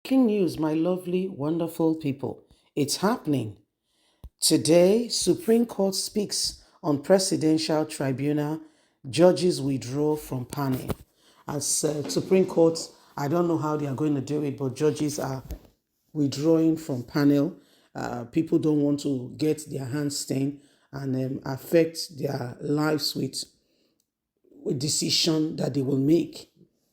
Breaking news, my lovely, wonderful people. It's happening. Today, Supreme Court speaks on Presidential Tribunal. Judges withdraw from panel. As Supreme Court, I don't know how they are going to do it, but judges are withdrawing from panel. People don't want to get their hands stained and affect their lives with decision that they will make,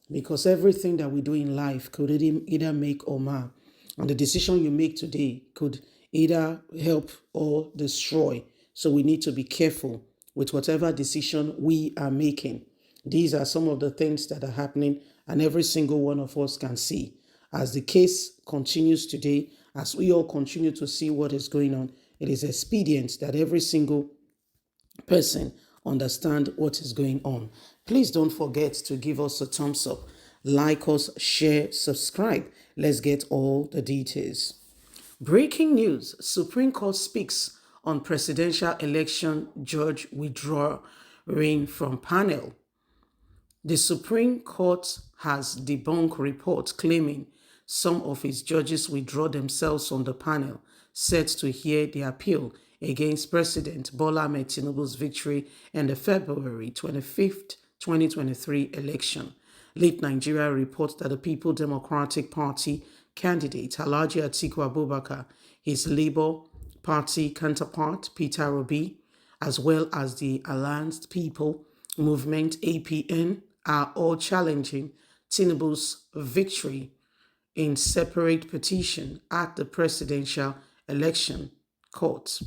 because everything that we do in life could either make or mar. And the decision you make today could either help or destroy. So we need to be careful with whatever decision we are making. These are some of the things that are happening, and every single one of us can see. As the case continues today, as we all continue to see what is going on, it is expedient that every single person understand what is going on. Please don't forget to give us a thumbs up, like us, share, subscribe. Let's get all the details. Breaking news: Supreme Court speaks on presidential election judge withdrawing from panel. The Supreme Court has debunked reports claiming some of its judges withdraw themselves from the panel set to hear the appeal against President Bola Ahmed Tinubu's victory in the February 25th, 2023 election. Late Nigeria reports that the People Democratic Party candidate Alhaji Atiku Abubakar, his Labour Party counterpart Peter Obi, as well as the Alliance People Movement APN, are all challenging Tinubu's victory in separate petition at the presidential election court.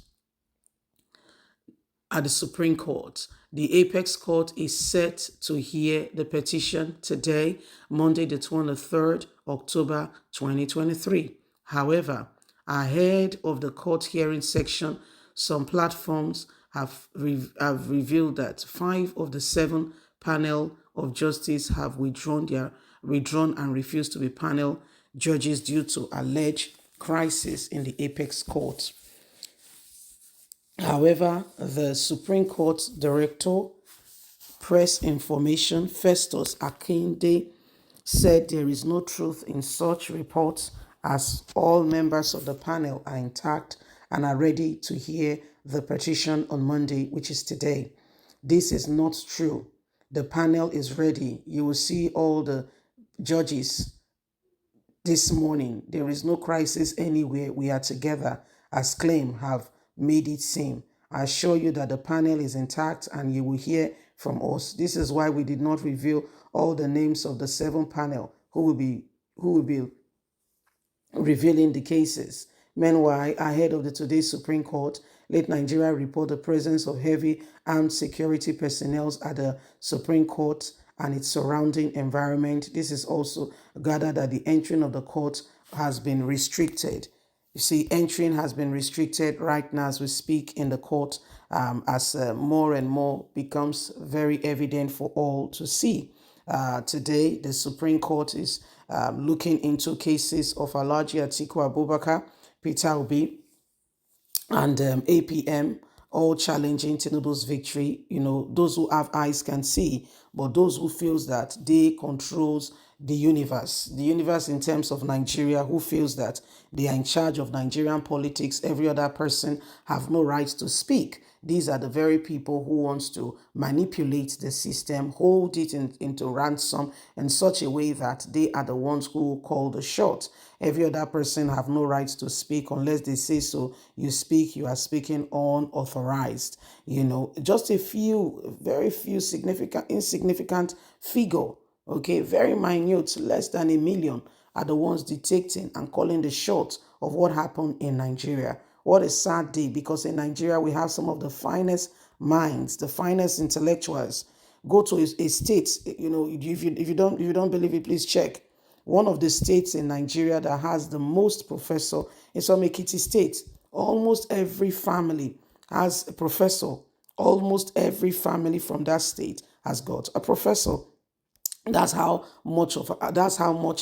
At the Supreme Court, the Apex Court is set to hear the petition today, Monday, the 23rd October 2023. However, ahead of the court hearing section, some platforms have revealed that 5 of the 7 panel of justice have withdrawn and refused to be panel judges due to alleged crisis in the Apex Court. However, the Supreme Court Director, Press Information, Festus Akinde, said there is no truth in such reports, as all members of the panel are intact and are ready to hear the petition on Monday, which is today. This is not true. The panel is ready. You will see all the judges this morning. There is no crisis anywhere. We are together, as claim have made it seem. I assure you that the panel is intact and you will hear from us. This is why we did not reveal all the names of the 7 panel who will be revealing the cases. Meanwhile, ahead of the today's Supreme Court, Late Nigeria report the presence of heavy armed security personnel at the Supreme Court and its surrounding environment. This is also gathered that the entering of the court has been restricted. You see, entering has been restricted right now as we speak in the court, as more and more becomes very evident for all to see. Today, the Supreme Court is looking into cases of Alhaji Atiku Abubakar, Peter Obi, and APM, all challenging Tinubu's victory. You know, those who have eyes can see, but those who feels that they controls the universe in terms of Nigeria, who feels that they are in charge of Nigerian politics, every other person have no right to speak. These are the very people who wants to manipulate the system, hold it into ransom in such a way that they are the ones who call the shot. Every other person have no right to speak unless they say so. You speak, you are speaking unauthorized. You know, just a few, very few insignificant figure, okay, very minute, less than a million, are the ones dictating and calling the shots of what happened in Nigeria. What a sad day, because in Nigeria we have some of the finest minds, the finest intellectuals. Go to a state, you know, if you don't believe it, please check. One of the states in Nigeria that has the most professor is from Ekiti State. Almost every family has a professor. Almost every family from that state has got a professor. That's how much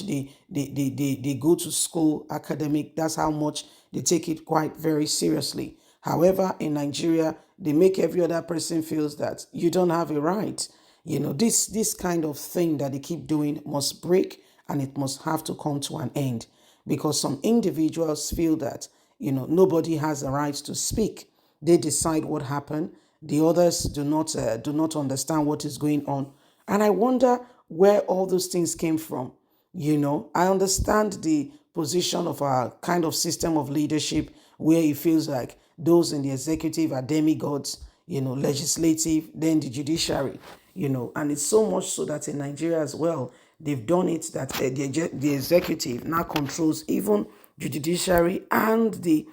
they go to school, academic. That's how much they take it quite very seriously. However, in Nigeria, they make every other person feels that you don't have a right. You know, this kind of thing that they keep doing must break, and it must have to come to an end. because some individuals feel that, nobody has a right to speak. They decide what happened. The others do not understand what is going on. And I wonder where all those things came from. I understand the position of our kind of system of leadership where it feels like those in the executive are demigods, legislative, then the judiciary, and it's so much so that in Nigeria as well, they've done it that the executive now controls even the judiciary and the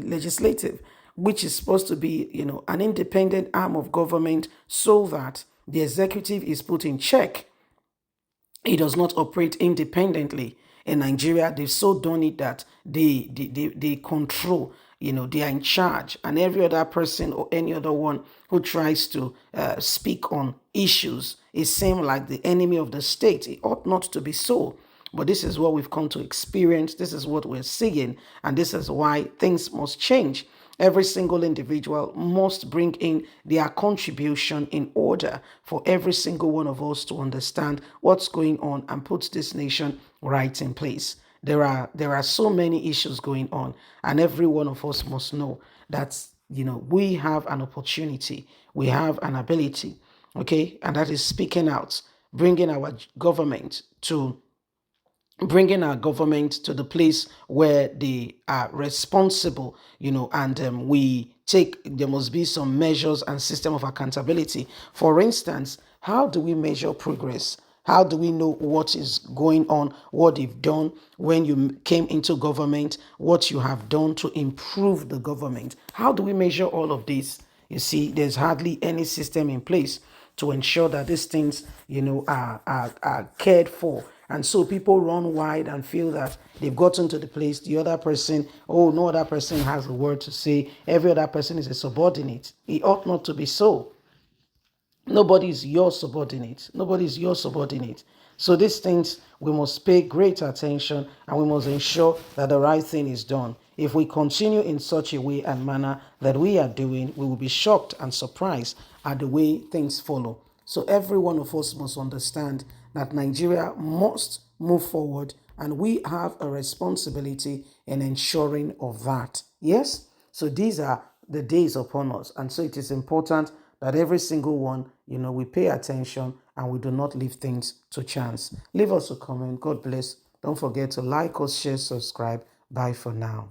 legislative, which is supposed to be, an independent arm of government, so that the executive is put in check. He does not operate independently. In Nigeria, they've so done it that they control, they are in charge. And every other person or any other one who tries to speak on issues is seen like the enemy of the state. It ought not to be so. But this is what we've come to experience. This is what we're seeing. And this is why things must change. Every single individual must bring in their contribution in order for every single one of us to understand what's going on and put this nation right in place. There are so many issues going on, and every one of us must know that we have an opportunity, we have an ability, okay, and that is speaking out, bringing our government to the place where they are responsible, and there must be some measures and system of accountability. For instance, how do we measure progress? How do we know what is going on, what you've done when you came into government, what you have done to improve the government? How do we measure all of this? You see, there's hardly any system in place to ensure that these things, are cared for. And so people run wide and feel that they've gotten to the place, the other person, oh, no other person has a word to say. Every other person is a subordinate. It ought not to be so. Nobody is your subordinate. Nobody is your subordinate. So these things, we must pay great attention, and we must ensure that the right thing is done. If we continue in such a way and manner that we are doing, we will be shocked and surprised at the way things follow. So every one of us must understand that Nigeria must move forward, and we have a responsibility in ensuring of that. Yes? So these are the days upon us. And so it is important that every single one, we pay attention and we do not leave things to chance. Leave us a comment. God bless. Don't forget to like us, share, subscribe. Bye for now.